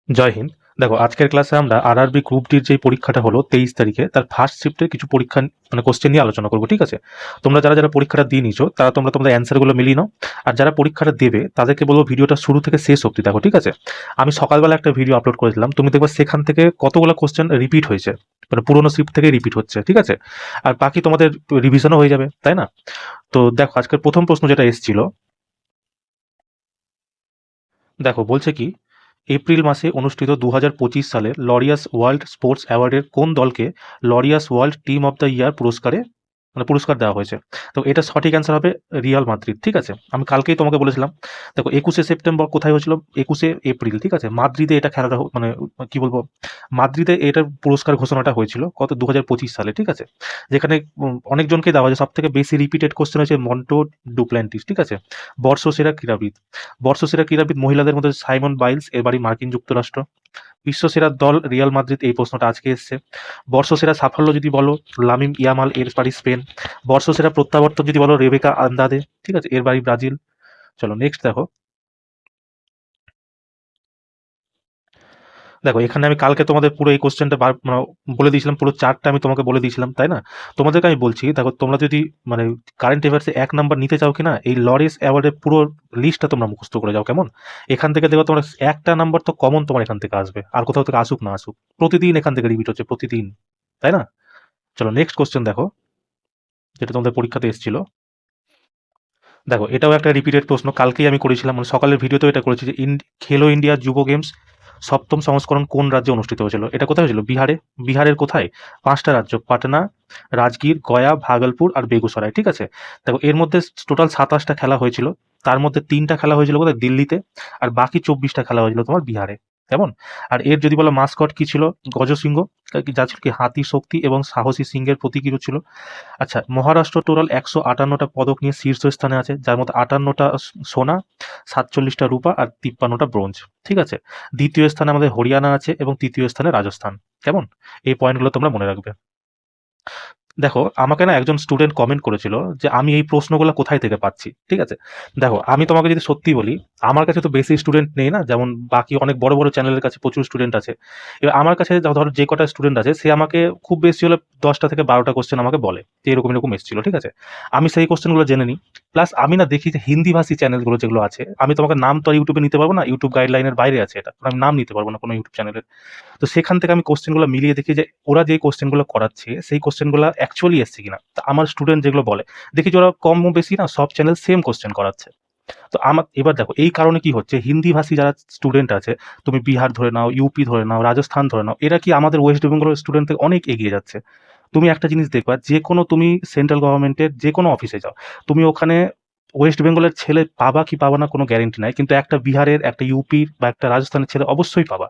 জয় হিন্দ। দেখো, আজকের ক্লাসে আমরা আরআরবি গ্রুপ ডির যে পরীক্ষাটা হলো 23 তারিখে, তার ফার্স্ট শিফটের কিছু পরীক্ষা মানে কোশ্চেন নিয়ে আলোচনা করবো। ঠিক আছে? তোমরা যারা যারা পরীক্ষাটা দিয়ে নিছো তারা তোমরা তোমাদের অ্যান্সারগুলো মিলিয়ে নাও। আর যারা পরীক্ষাটা দেবে তাদেরকে বলবো ভিডিওটা শুরু থেকে শেষ অবধি দেখো। ঠিক আছে? আমি সকালবেলা একটা ভিডিও আপলোড করেছিলাম, তুমি দেখবে সেখান থেকে কতগুলো কোশ্চেন রিপিট হয়েছে, মানে পুরোনো শিফট থেকে রিপিট হচ্ছে। ঠিক আছে? আর বাকি তোমাদের রিভিশনও হয়ে যাবে, তাই না? তো দেখো, আজকের প্রথম প্রশ্ন যেটা এসেছিল, দেখো বলছে কি, এপ্রিল মাসে অনুষ্ঠিত 2025 সালের লরিয়াস ওয়ার্ল্ড স্পোর্টস অ্যাওয়ার্ডের কোন দলকে Laureus world team of the year পুরস্কারে মানে পুরস্কার দেওয়া হয়েছে? তো এটা সঠিক অ্যান্সার হবে রিয়াল মাদ্রিদ। ঠিক আছে? আমি কালকেই তোমাকে বলেছিলাম। দেখো, 21শে সেপ্টেম্বর কোথায় হয়েছিল? 21শে এপ্রিল। ঠিক আছে? মাদ্রিদে এটা খেলাটা মানে কি বলবো, মাদ্রিদে এটার পুরস্কার ঘোষণাটা হয়েছিল কত 2025 সালে। ঠিক আছে? যেখানে অনেকজনকে দেওয়া হয়েছে। সব থেকে বেশি রিপিটেড কোশ্চেন হয়েছে মন্টো ডুপ্ল্যান্টিস। ঠিক আছে? বর্ষসেরা ক্রীড়াবিদ, বর্ষসেরা ক্রীড়াবিদ মহিলাদের মধ্যে সাইমন বাইলস, এর বাড়ি মার্কিন যুক্তরাষ্ট্র। বিশ্বসেরা দল রিয়াল মাদ্রিদ, এই প্রশ্নটা আজকে এসছে। বর্ষসেরা সাফল্য যদি বলো, লামিন ইয়ামাল, এর বাড়ি স্পেন। বর্ষসেরা প্রত্যাবর্তন যদি বলো, রেবেকা আন্দাদে। ঠিক আছে? এর বাড়ি ব্রাজিল। চলো নেক্সট দেখো। দেখো, এখানে আমি কালকে তোমাদের পুরো এই কোশ্চেনটা মানে বলে দিয়েছিলাম, পুরো চারটা আমি তোমাকে বলে দিয়েছিলাম, তাই না? তোমাদেরকে আমি বলছি, দেখো তোমরা যদি মানে কারেন্ট অ্যাফেয়ার্সে 1 নাম্বার নিতে চাও কিনা, এই লরেন্স অ্যাওয়ার্ডের পুরো লিস্টটা তোমরা মুখস্থ করে যাও, কেমন? এখান থেকে দেখো তোমরা একটা নাম্বার তো কমন তোমার এখান থেকে আসবে, আর কোথাও থেকে আসুক না আসুক, প্রতিদিন এখান থেকে রিপিট হচ্ছে প্রতিদিন, তাই না? চলো নেক্সট কোশ্চেন দেখো, যেটা তোমাদের পরীক্ষাতে এসেছিল। দেখো, এটাও একটা রিপিটেড প্রশ্ন, কালকেই আমি করেছিলাম, মানে সকালের ভিডিওতেও এটা করেছি যে খেলো ইন্ডিয়া যুব গেমস সপ্তম সংস্করণ কোন রাজ্যে অনুষ্ঠিত হয়েছিল? এটা কোথায় হয়েছিল? বিহারে। বিহারের কোথায়? 5টা রাজ্য: পাটনা, রাজগীর, গয়া, ভাগলপুর আর বেগুসরাই। ঠিক আছে? দেখো, এর মধ্যে টোটাল 27টা খেলা হয়েছিল। তার মধ্যে 3টা খেলা হয়েছিল কোথায়? দিল্লিতে। আর বাকি 24টা খেলা হয়েছিল তোমার বিহারে। কেমন? আর এর যদি বলো মাস্কট কি ছিল? গজসিংহ, যা ছিল কি হাতি শক্তি এবং সাহসী সিংহের প্রতীকী ছিল। আচ্ছা, মহারাষ্ট্র টোটাল 158টা পদক নিয়ে শীর্ষস্থানে আছে, যার মধ্যে 58টা সোনা, 47টা রূপা আর 53টা ব্রোঞ্জ। ঠিক আছে? দ্বিতীয় স্থানে আমাদের হরিয়ানা আছে এবং তৃতীয় স্থানে রাজস্থান। কেমন? এই পয়েন্টগুলো তোমরা মনে রাখবে। দেখো, আমাকে না একজন স্টুডেন্ট কমেন্ট করেছিল যে আমি এই প্রশ্নগুলো কোথায় থেকে পাচ্ছি। ঠিক আছে? দেখো, আমি তোমাকে যদি সত্যি বলি, আমার কাছে তো বেশি স্টুডেন্ট নেই না, যেমন বাকি অনেক বড় বড় চ্যানেলের কাছে প্রচুর স্টুডেন্ট আছে। এবার আমার কাছে ধরো যে কটা স্টুডেন্ট আছে, সে আমাকে খুব বেশি হলে 10টা থেকে 12টা কোশ্চেন আমাকে বলে যে এরকম এরকম এসেছিল। ঠিক আছে? আমি সেই কোশ্চেনগুলো জেনে নিই। প্লাস আমি না দেখি যে হিন্দি ভাষী চ্যানেলগুলো যেগুলো আছে, আমি তোমাকে নাম তো আর ইউটিউবে নিতে পারবো না, ইউটিউব গাইডলাইনের বাইরে আছে এটা, আমি নাম নিতে পারবো না কোনো ইউটিউব চ্যানেলের। তো সেখান থেকে আমি কোশ্চেনগুলো মিলিয়ে দেখি যে ওরা যে কোশ্চেনগুলো করাচ্ছে সেই কোশ্চেনগুলো অ্যাকচুয়ালি এসছে কিনা। তো আমার স্টুডেন্ট যেগুলো বলে, দেখি যে ওরা কম বেশি না সব চ্যানেল সেম কোশ্চেন করাচ্ছে। তো আমার এবার দেখো এই কারণে কি হচ্ছে, হিন্দি ভাষী যারা স্টুডেন্ট আছে, তুমি বিহার ধরে নাও, ইউপি ধরে নাও, রাজস্থান ধরে নাও, এরা কি আমাদের ওয়েস্ট বেঙ্গলের স্টুডেন্ট থেকে অনেক এগিয়ে যাচ্ছে। তুমি একটা জিনিস দেখবা, যে কোনো তুমি সেন্ট্রাল গভর্নমেন্টের যে কোনো অফিসে যাও, তুমি ওখানে ওয়েস্ট বেঙ্গলের ছেলে পাবা কি পাবা না কোনো গ্যারেন্টি নাই, কিন্তু একটা বিহারের, একটা ইউপির বা একটা রাজস্থানের ছেলে অবশ্যই পাবা।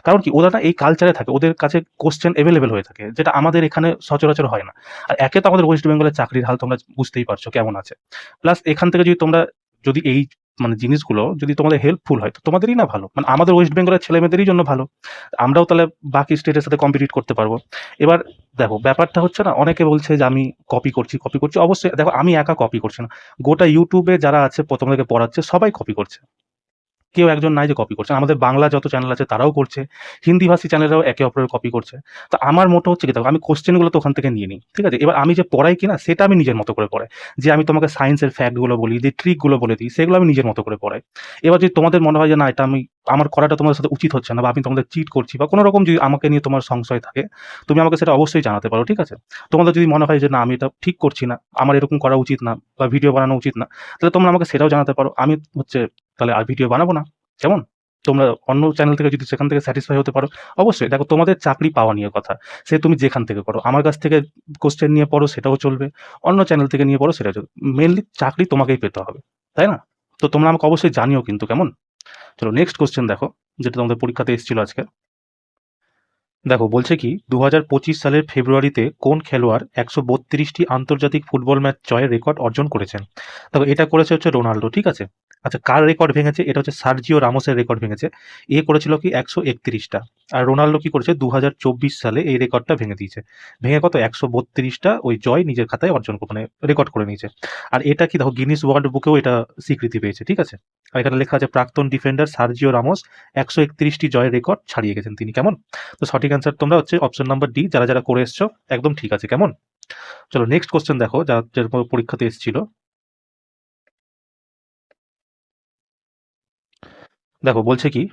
কারণ কি, ওরা না এই কালচারে থাকে, ওদের কাছে কোশ্চেন এভেলেবেল হয়ে থাকে, যেটা আমাদের এখানে সচরাচর হয় না। আর একে তো আমাদের ওয়েস্ট বেঙ্গলের চাকরির হাল তোমরা বুঝতেই পারছো কেমন আছে। প্লাস এখান থেকে যদি তোমরা যদি এই মানে জিনিসগুলো যদি তোমাদের হেল্পফুল হয়, তো তোমাদেরই না ভালো, মানে আমাদের ওয়েস্ট বেঙ্গলের ছেলেমেয়েদেরই জন্য ভালো। আমরাও তাহলে বাকি স্টেটের সাথে কম্পিটিট করতে পারবো। এবার দেখো, ব্যাপারটা হচ্ছে না, অনেকে বলছে যে আমি কপি করছি। অবশ্যই দেখো, আমি একা কপি করছি না, গোটা ইউটিউবে যারা আছে প্রথম থেকে পড়াচ্ছে সবাই কপি করছে। কেউ একজন নাই যে কপি করছে। আমাদের বাংলা যত চ্যানেল আছে তারাও করছে। হিন্দি ভাষী চ্যানেলরাও একে অপরের কপি করছে। তো আমার মোটো হচ্ছে কি, দেখো আমি কোশ্চেনগুলো তো ওখান থেকে নিয়ে নিই। ঠিক আছে? এবার আমি যে পড়াই কিনা সেটা আমি নিজের মতো করে পড়াই। যে আমি তোমাকে সায়েন্সের ফ্যাক্টগুলো বলি, যে ট্রিকগুলো বলে দিই, সেগুলো আমি নিজের মতো করে পড়াই। এবার যদি তোমাদের মনে হয় যে না, এটা আমার করাটা তোমাদের সাথে উচিত হচ্ছে না, বা আমি তোমাদের চিট করছি, বা কোনো রকম যদি আমাকে নিয়ে তোমার সংশয় থাকে, তুমি আমাকে সেটা অবশ্যই জানাতে পারো। ঠিক আছে? তোমাদের যদি মনে হয় যে না, আমি এটা ঠিক করছি না, আমার এরকম করা উচিত না, বা ভিডিও বানানো উচিত না, তাহলে তোমরা আমাকে সেটাও জানাতে পারো। আমি হচ্ছে তাহলে আর ভিডিও বানাবো না। কেমন? তোমরা অন্য চ্যানেল থেকে যদি সেখান থেকে স্যাটিসফাই হতে পারো, অবশ্যই। দেখো, তোমাদের চাকরি পাওয়া নিয়ে কথা, সে তুমি যেখান থেকে করো, আমার কাছ থেকে কোশ্চেন নিয়ে পড়ো সেটাও চলবে, অন্য চ্যানেল থেকে নিয়ে পড়ো সেটাও চলবে, মেনলি চাকরি তোমাকেই পেতে হবে, তাই না? তো তোমরা আমাকে অবশ্যই জানিও কিন্তু, কেমন? চলো নেক্সট কোশ্চেন দেখো, যেটা তোমাদের পরীক্ষাতে এসেছিল আজকে। দেখো বলছে কি, 2025 সালের ফেব্রুয়ারিতে কোন খেলোয়াড় 132টি আন্তর্জাতিক ফুটবল ম্যাচ জয়ের রেকর্ড অর্জন করেছেন? দেখো, এটা করেছে হচ্ছে রোনাল্ডো। ঠিক আছে? আচ্ছা, কার রেকর্ড ভেঙেছে? এটা হচ্ছে সার্জিও রামোসের রেকর্ড ভেঙেছে। এ করেছিল কি 131টা, আর রোনাল্ডো কি করেছে 2024 সালে এই রেকর্ডটা ভেঙে দিয়েছে। ভেঙে কত 132টা ওই জয় নিজের খাতায় অর্জন মানে রেকর্ড করে নিয়েছে। আর এটা কি দেখো গিনিস ওয়ার্ল্ড বুকেও এটা স্বীকৃতি পেয়েছে, ঠিক আছে। আর এখানে লেখা আছে প্রাক্তন ডিফেন্ডার সার্জিও রামোস 131টি জয়ের রেকর্ড ছাড়িয়ে গেছেন তিনি, কেমন? তো সঠিক অ্যান্সার তোমরা হচ্ছে অপশন নাম্বার ডি, যারা যারা করে এসছো একদম ঠিক আছে, কেমন? চলো নেক্সট কোশ্চেন দেখো, যা যেরকম পরীক্ষাতে এসেছিল। দেখো বলছে কি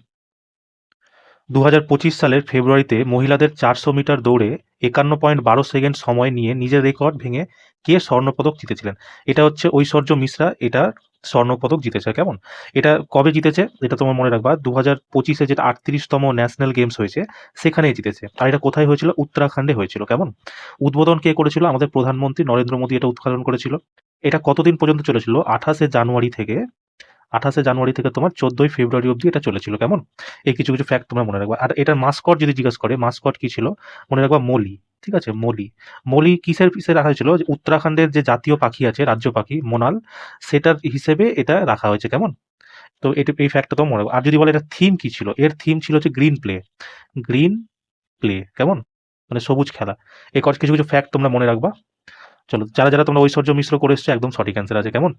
2025 সালের ফেব্রুয়ারিতে মহিলাদের 400 মিটার দৌড়ে 51.12 সেকেন্ড সময় নিয়ে নিজের রেকর্ড ভেঙে কে স্বর্ণপদক জিতেছিলেন? এটা হচ্ছে ঐশ্বর্য মিশ্রা, এটা স্বর্ণপদক জিতেছে, কেমন? এটা কবে জিতেছে এটা তোমার মনে রাখবা, 2025-এ যেটা 38তম ন্যাশনাল গেমস হয়েছে সেখানেই জিতেছে। আর এটা কোথায় হয়েছিল? উত্তরাখণ্ডে হয়েছিল, কেমন? উদ্বোধন কে করেছিল? আমাদের প্রধানমন্ত্রী নরেন্দ্র মোদী এটা উদ্বোধন করেছিল। এটা কতদিন পর্যন্ত চলেছিল? 28শে জানুয়ারি থেকে তোমার 14ই ফেব্রুয়ারি অবধি এটা চলেছিল, কেমন? এই কিছু কিছু ফ্যাক্ট তোমরা মনে রাখবা। আর এটার মাস্কট যদি জিজ্ঞেস করে মাস্কট কি ছিল, মনে রাখবা মলি। ঠিক আছে, মলি। মলি কিসের কিসে রাখা হয়েছিল? যে উত্তরাখণ্ডের যে জাতীয় পাখি আছে, রাজ্য পাখি মোনাল, সেটার হিসেবে এটা রাখা হয়েছে, কেমন? তো এটা এই ফ্যাক্টটা তো মনে রাখবো। আর যদি বলে এটা থিম কি ছিল, এর থিম ছিল হচ্ছে গ্রিন প্লে। গ্রিন প্লে, কেমন? মানে সবুজ খেলা। এই কিছু কিছু ফ্যাক্ট তোমরা মনে রাখবা। চলো যারা যারা তোমরা ঐশ্বর্য মিশ্র করে এসছো একদম সঠিক অ্যান্সার আছে, কেমন?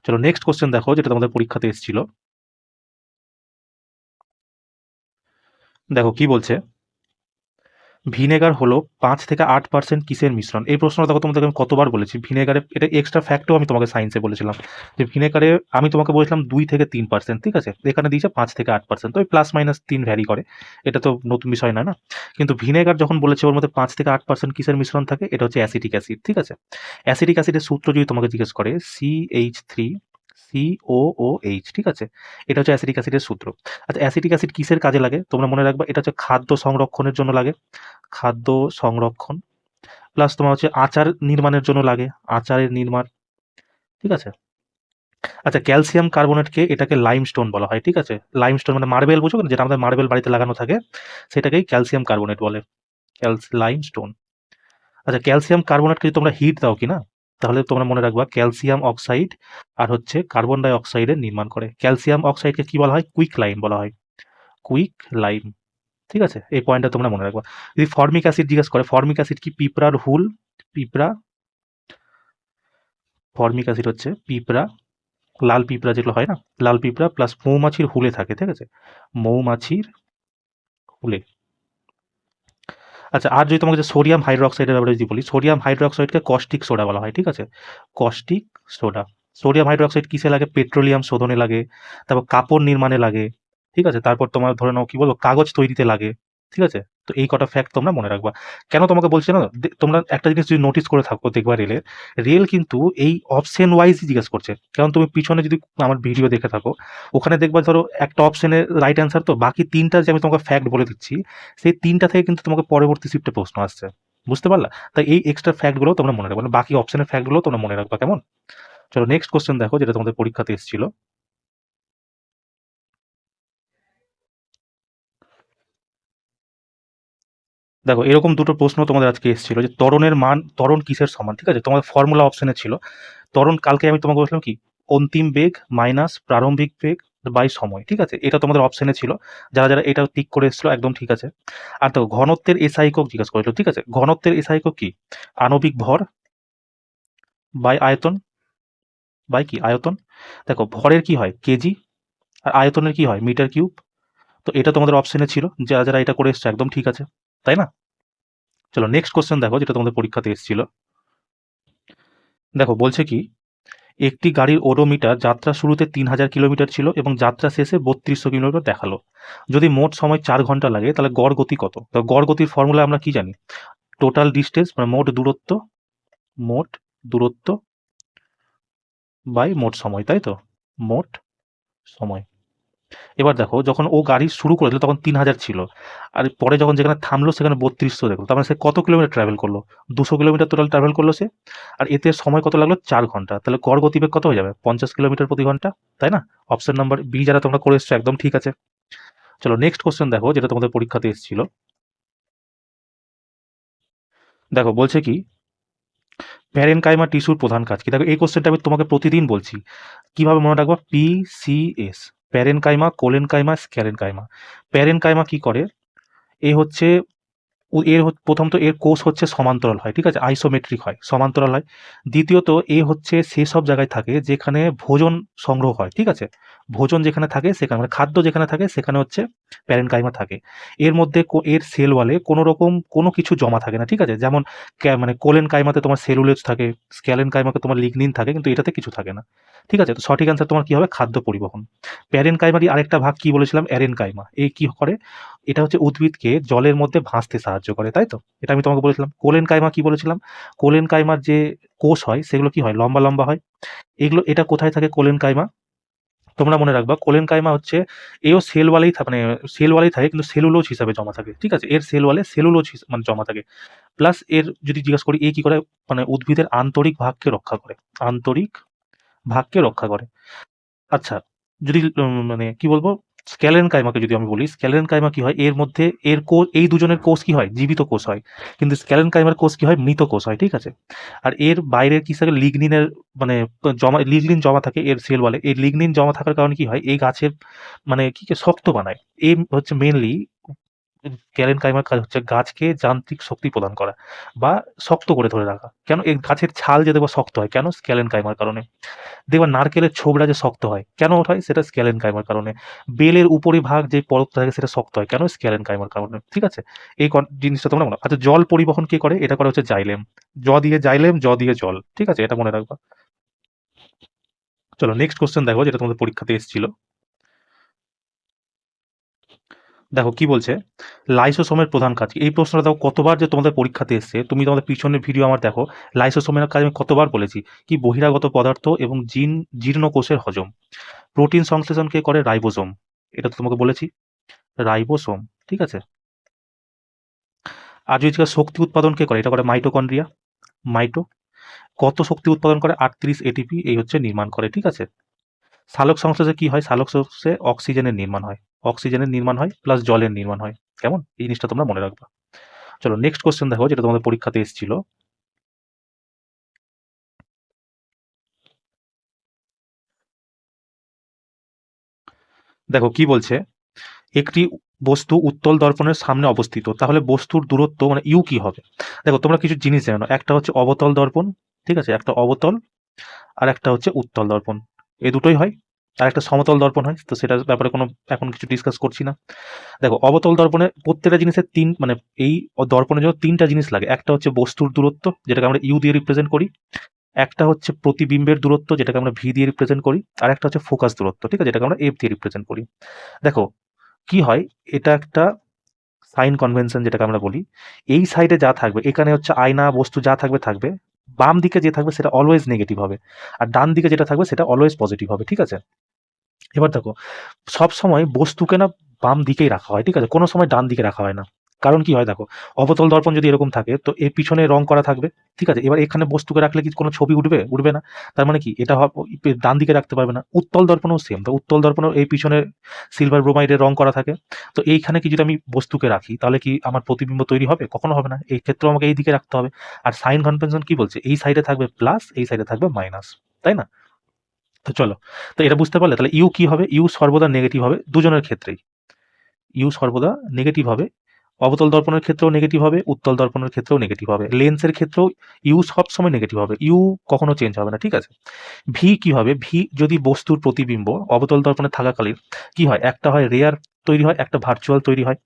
চলো নেক্সট কোশ্চেন দেখো, যেটা তোমাদের পরীক্ষাতে এসেছিল। দেখো কি বলছে, ভিনেগার হলো 5 থেকে 8% কিসের মিশ্রণ? এই প্রশ্নটা দেখো তোমাদেরকে আমি কতবার বলেছি। ভিনেগারে এটা এক্সট্রা ফ্যাক্টও আমি তোমাকে সায়েন্সে বলেছিলাম, যে ভিনেগারে আমি তোমাকে বলেছিলাম 2 থেকে 3%, ঠিক আছে। এখানে দিয়েছে 5 থেকে 8%, তো ওই +-3 ভ্যারি করে। এটা তো নতুন বিষয় নয় না। কিন্তু ভিনেগার যখন বলেছে ওর মধ্যে 5 থেকে 8% কিসের মিশ্রণ থাকে, এটা হচ্ছে অ্যাসিটিক অ্যাসিড, ঠিক আছে। অ্যাসিটিক অ্যাসিডের সূত্র যদি তোমাকে জিজ্ঞেস করে CH3COOH, ঠিক আছে। এটা হচ্ছে অ্যাসিটিক অ্যাসিডের সূত্র। আচ্ছা, অ্যাসিটিক অ্যাসিড কিসের কাজে লাগে তোমরা মনে রাখবা, এটা হচ্ছে খাদ্য সংরক্ষণের জন্য লাগে। খাদ্য সংরক্ষণ প্লাস তোমার হচ্ছে আচার নির্মাণের জন্য লাগে, আচারের নির্মাণ, ঠিক আছে। আচ্ছা, ক্যালসিয়াম কার্বনেটকে এটাকে লাইমস্টোন বলা হয়, ঠিক আছে। লাইমস্টোন মানে মার্বেল, বুঝো না, যেটা আমাদের মার্বেল বাড়িতে লাগানো থাকে, সেটাকেই ক্যালসিয়াম কার্বনেট বলে, লাইমস্টোন। আচ্ছা, ক্যালসিয়াম কার্বনেটকে যদি তোমরা হিট দাও কি না, তাহলে তোমরা মনে রাখবা ক্যালসিয়াম অক্সাইড আর হচ্ছে কার্বন ডাই অক্সাইডের নির্মাণ করে। ক্যালসিয়াম অক্সাইডকে কি বলা হয়? কুইক লাইম বলা হয়, কুইক লাইম, ঠিক আছে। এই পয়েন্টটা তোমরা মনে রাখবা। যদি ফর্মিক অ্যাসিড জিজ্ঞেস করে, ফর্মিক অ্যাসিড কি পিঁপড়ার হুল? পিঁপড়া, ফর্মিক অ্যাসিড হচ্ছে পিঁপড়া, লাল পিঁপড়া যেগুলো হয় না, লাল পিঁপড়া প্লাস মৌমাছির হুলে থাকে, ঠিক আছে, মৌমাছির হুলে। আচ্ছা, আর যদি তোমাকে যে সোডিয়াম হাইড্রোক্সাইডের ব্যাপারে যদি বলি, সোডিয়াম হাইড্রোক্সাইডকে কস্টিক সোডা বলা হয়, ঠিক আছে, কস্টিক সোডা। সোডিয়াম হাইড্রোক্সাইড কিসে লাগে? পেট্রোলিয়াম শোধনে লাগে, তারপর কাপড় নির্মাণে লাগে, ঠিক আছে, তারপর তোমার ধরে নাও কি বলবো কাগজ তৈরিতে লাগে, ঠিক আছে। তো এই কটা ফ্যাক্ট তোমরা মনে রাখবা। কেন তোমাকে বলছি না, তোমরা একটা জিনিস যদি নোটিস করে থাকো দেখবা, রেলের রেল কিন্তু এই অপশন ওয়াইজই জিজ্ঞেস করছে। কারণ তুমি পিছনে যদি আমার ভিডিও দেখে থাকো, ওখানে দেখবা ধরো একটা অপশনের রাইট অ্যান্সার, তো বাকি তিনটা যে আমি তোমাকে ফ্যাক্ট বলে দিচ্ছি, সেই তিনটা থেকে কিন্তু তোমাকে পরবর্তী শিফটে প্রশ্ন আসছে, বুঝতে পারলা? তাই এই এক্সট্রা ফ্যাক্টগুলো তোমরা মনে রাখবে, মানে বাকি অপশনের ফ্যাক্টগুলো তোমরা মনে রাখবা, কেমন? চলো নেক্সট কোশ্চেন দেখো, যেটা তোমাদের পরীক্ষাতে এসেছিল। দেখো এরকম দুটো প্রশ্ন তোমাদের আজকে এসেছিল, যে ত্বরণের মান, ত্বরণ কিসের সমান, ঠিক আছে। তোমাদের ফর্মুলা অপশনে ছিল ত্বরণ, কালকে আমি তোমাকে বলছিলাম কি অন্তিম বেগ মাইনাস প্রারম্ভিক বেগ বাই সময়, ঠিক আছে। এটা তোমাদের অপশনে ছিল, যারা যারা এটা টিক করে এসেছিল একদম ঠিক আছে। আর দেখো ঘনত্বের এসআই একক জিজ্ঞাসা করেছিল, ঠিক আছে। ঘনত্বের এসআই একক কি? আণবিক ভর বাই আয়তন, বাই কি আয়তন। দেখো ভরের কি হয়? কেজি। আর আয়তনের কি হয়? Metre cube. তো এটা তোমাদের অপশনে ছিল, যারা যারা এটা করে এসছে একদম ঠিক আছে, তাই না? চলো নেক্সট কোশ্চেন দেখো, যেটা তোমাদের পরীক্ষাতে এসেছিল। দেখো বলছে কি একটি গাড়ির ওডোমিটার যাত্রা শুরুতে 3000 কিলোমিটার ছিল এবং যাত্রা শেষে 3200 কিলোমিটার দেখালো। যদি মোট সময় 4 ঘন্টা লাগে তাহলে গড় গতি কত? তো গড় গতির ফর্মুলা আমরা কি জানি? টোটাল ডিস্টেন্স মানে মোট দূরত্ব, মোট দূরত্ব বাই মোট সময়, তাই তো, মোট সময়। এবার দেখো যখন ও গাড়ি শুরু করেছিল তখন 3000 ছিল, আর পরে যখন যেখানে থামলো সেখানে 3200 দেখলো, তার মানে সে কত কিলোমিটার ট্রাভেল করলো? 200 কিলোমিটার টোটাল ট্রাভেল করলো সে। আর এতে সময় কত লাগলো? 4 ঘন্টা। তাহলে গড় গতিবেগ কত হয়ে যাবে? 50 কিলোমিটার প্রতি ঘন্টা, তাই না? অপশন নাম্বার বি যারা তোমরা করে এসছো একদম ঠিক আছে। চলো নেক্সট কোশ্চেন দেখো, যেটা তোমাদের পরীক্ষাতে এসেছিল। দেখো বলছে কি প্যারেনকাইমা টিস্যুর প্রধান কাজ কি? দেখো এই কোশ্চেনটা আমি তোমাকে প্রতিদিন বলছি। কিভাবে মনে রাখবা? PCS, parenchyma, collenchyma, sclerenchyma. Parenchyma কি করে? এ হচ্ছে প্রথমত এর কোষ হচ্ছে সমান্তরাল হয়, ঠিক আছে? আইসোমেট্রিক হয়, সমান্তরাল হয়। দ্বিতীয়ত এ হচ্ছে সেসব জায়গায় থাকে যেখানে ভোজন সংগ্রহ হয়, ঠিক আছে? ভোজন যেখানে থাকে সেখানে মানে খাদ্য যেখানে থাকে সেখানে হচ্ছে প্যারেনকাইমা থাকে। এর মধ্যে এর সেল ওয়ালে কোনো রকম কোনো কিছু জমা থাকে না, ঠিক আছে? যেমন মানে কোলেনকাইমাতে তোমার সেলুলোজ থাকে, স্ক্যালেনকাইমাতে তোমার লিগনিন থাকে, কিন্তু এটাতে কিছু থাকে না, ঠিক আছে? তো সঠিক অ্যান্সার তোমার কি হবে? খাদ্য পরিবহন। প্যারেনকাইমারই আরেকটা ভাগ কি বলেছিলাম? অ্যারেনকাইমা। এই কি করে? এটা হচ্ছে উদ্ভিদকে জলের মধ্যে ভাসতে সাহায্য করে, তাই তো? এটা আমি তোমাকে বলেছিলাম। কোলেন কাইমা কি বলেছিলাম? কোলেন কাইমার যে কোষ হয় সেগুলো কি হয়? লম্বা লম্বা হয়। এটা কোথায় থাকে কোলেন কাইমা? তোমরা মনে রাখবা কোলেন কাইমা হচ্ছে এও সেল ওয়ালেই মানে সেল ওয়ালেই থাকে, কিন্তু সেলুলোজ হিসাবে জমা থাকে, ঠিক আছে? এর সেল ওয়ালে সেলুলোজ মানে জমা থাকে। প্লাস এর যদি জিজ্ঞাসা করি কি করে, মানে উদ্ভিদের আন্তরিক ভাগকে রক্ষা করে, আন্তরিক ভাগকে রক্ষা করে। আচ্ছা, যদি মানে কি বলবো, স্ক্যালেন কাইমাকে যদি আমি বলি, স্ক্যালেন কাইমা কি হয়? এর মধ্যে এর কোষ, এই দুজনের কোষ কি হয়? জীবিত কোষ হয়। কিন্তু স্ক্যালেন কাইমার কোষ কি হয়? মৃত কোষ হয়, ঠিক আছে? আর এর বাইরের কি থাকে? লিগনিনের মানে লিগনিন জমা থাকে এর সেল ওয়ালে। এই লিগনিন জমা থাকার কারণে কি হয়? এই গাছের মানে কি শক্ত বানায়। এই হচ্ছে মেইনলি ক্যালেনকাইমার কাজ হচ্ছে গাছকে যান্ত্রিক শক্তি প্রদান করা বা শক্ত করে ধরে রাখা। কেন? এই গাছের ছাল যে দেখবা শক্ত হয়, কেন? স্ক্যালেনকাইমার কারণে। দেখবা নারকেলের ছোবড়া যে শক্ত হয়, কেন হয়? সেটা স্ক্যালেনকাইমার কারণে। বেলের উপরিভাগ যে পরতটা থাকে সেটা শক্ত হয়, কেন? স্ক্যালেনকাইমার কারণে, ঠিক আছে? এই জিনিসটা তোমরা মনে, আচ্ছা জল পরিবহন কে করে? এটা করে হচ্ছে জাইলেম। দিয়ে জাইলেম, দিয়ে জল, ঠিক আছে? এটা মনে রাখবা। চলো নেক্সট কোশ্চেন দেখো, যেটা তোমাদের পরীক্ষাতে এসেছিল। দেখো কি বলছে, লাইসোসোমের প্রধান কাজ কি? এই প্রশ্নটা দেখো কতবার যে তোমাদের পরীক্ষাতে এসছে, তুমি তোমাদের পিছনের ভিডিও আমার দেখো, লাইসোসোমের কাজ আমি কতবার বলেছি। কি? বহিরাগত পদার্থ এবং জীর্ণ কোষের হজম। প্রোটিন সংশ্লেষণ কে করে? রাইবোসোম। এটা তো তোমাকে বলেছি, রাইবোসোম, ঠিক আছে? আর যদি শক্তি উৎপাদন কে করে? এটা করে মাইটোকন্ড্রিয়া, মাইটো। কত শক্তি উৎপাদন করে? 38 ATP এই হচ্ছে নির্মাণ করে, ঠিক আছে? সালোক সংশ্লেষে কি হয়? সালোক সংশ্লেষে অক্সিজেনের নির্মাণ হয়, অক্সিজেনের নির্মাণ হয় প্লাস জলের নির্মাণ হয়। কেমন? এই জিনিসটা তোমরা মনে রাখবা। চলো নেক্সট কোশ্চেন দেখো, যেটা তোমাদের পরীক্ষাতে এসেছিল। দেখো কি বলছে, একটি বস্তু উত্তল দর্পণের সামনে অবস্থিত, তাহলে বস্তুর দূরত্ব মানে ইউ কি হবে? দেখো তোমরা কিছু জিনিস জানো, একটা হচ্ছে অবতল দর্পণ, ঠিক আছে? একটা অবতল, আর একটা হচ্ছে উত্তল দর্পণ। এই দুটোই হয়। আর একটা সমতল দর্পণ হয়, তো সেটার ব্যাপারে কোনো এখন কিছু ডিসকাস করছি না। দেখো অবতল দর্পণে প্রত্যেকটা জিনিসের মানে এই দর্পণের জন্য তিনটা জিনিস লাগে। একটা হচ্ছে বস্তুর দূরত্ব, যেটাকে আমরা ইউ দিয়ে রিপ্রেজেন্ট করি। একটা হচ্ছে প্রতিবিম্বের দূরত্ব, যেটাকে আমরা ভি দিয়ে রিপ্রেজেন্ট করি। আর একটা হচ্ছে ফোকাস দূরত্ব, ঠিক আছে? যেটাকে আমরা এফ দিয়ে রিপ্রেজেন্ট করি। দেখো কি হয়, এটা একটা সাইন কনভেনশন যেটাকে আমরা বলি। এই সাইডে যা থাকবে, এখানে হচ্ছে আয়না বস্তু যা থাকবে থাকবে, বাম দিকে যে থাকবে সেটা অলওয়েজ নেগেটিভ হবে, আর ডান দিকে যেটা থাকবে সেটা অলওয়েজ পজিটিভ হবে, ঠিক আছে? এবার দেখো সব সময় বস্তুকে না বাম দিকেই রাখা হয়, ঠিক আছে? কোনো সময় ডান দিকে রাখা হয় না। কারণ কি হয় দেখো, অবতল দর্পণ যদি এরকম থাকে তো এর পিছনে রং করা থাকবে, ঠিক আছে? এবার এখানে বস্তুকে রাখলে কি কোনো ছবি উঠবে? উঠবে না। তার মানে কি এটা ডান দিকে রাখতে পারবে না। উত্তল দর্পণও সেম, তো উত্তল দর্পণেও এই পিছনে সিলভার ব্রোমাইডের রং করা থাকে। তো এইখানে কি যদি আমি বস্তুকে রাখি তাহলে কি আমার প্রতিবিম্ব তৈরি হবে? কখনো হবে না। এই ক্ষেত্রেও আমাকে এই দিকে রাখতে হবে। আর সাইন কনভেনশন কি বলছে? এই সাইডে থাকবে প্লাস, এই সাইডে থাকবে মাইনাস, তাই না? তো চলো, তো এটা বুঝতে পারলে তাহলে ইউ কি হবে? ইউ সর্বদা নেগেটিভ হবে দুজনের ক্ষেত্রেই। ইউ সর্বদা নেগেটিভ হবে। অবতল দর্পণের ক্ষেত্রেও নেগেটিভ হবে, উত্তল দর্পণের ক্ষেত্রেও নেগেটিভ হবে। লেন্সের ক্ষেত্রেও ইউ সবসময় নেগেটিভ হবে, ইউ কখনো চেঞ্জ হবে না, ঠিক আছে? ভি কি হবে? ভি যদি বস্তুর প্রতিবিম্ব অবতল দর্পণে থাকাকালীন কি হয়, একটা হয় রেয়ার তৈরি হয়, একটা ভার্চুয়াল তৈরি হয়।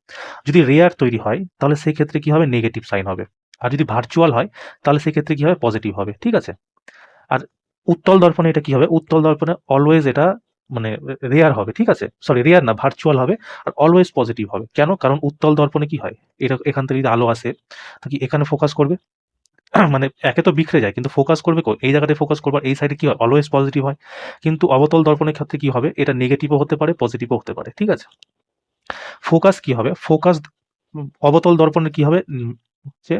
যদি রেয়ার তৈরি হয় তাহলে সেই ক্ষেত্রে কি হবে? নেগেটিভ সাইন হবে। আর যদি ভার্চুয়াল হয় তাহলে সেই ক্ষেত্রে কি হবে? পজিটিভ হবে, ঠিক আছে? আর উত্তল দর্পণে এটা কি হবে? উত্তল দর্পণে অলওয়েজ এটা মানে রেয়ার হবে, ঠিক আছে? সরি, রেয়ার না, ভার্চুয়াল হবে। আর অলওয়েজ পজিটিভ হবে। কেন? কারণ উত্তল দর্পণে কি হয়, এটা এখান থেকে যদি আলো আসে তো কি এখানে ফোকাস করবে? মানে একে তো বিখরে যায়, কিন্তু ফোকাস করবে এই জায়গাটায় ফোকাস করবে, আর এই সাইডে কি হয়? অলওয়েজ পজিটিভ হয়। কিন্তু অবতল দর্পণের ক্ষেত্রে কি হবে? এটা নেগেটিভও হতে পারে, পজিটিভও হতে পারে, ঠিক আছে? ফোকাস কি হবে? ফোকাস অবতল দর্পণে কি হবে? হচ্ছে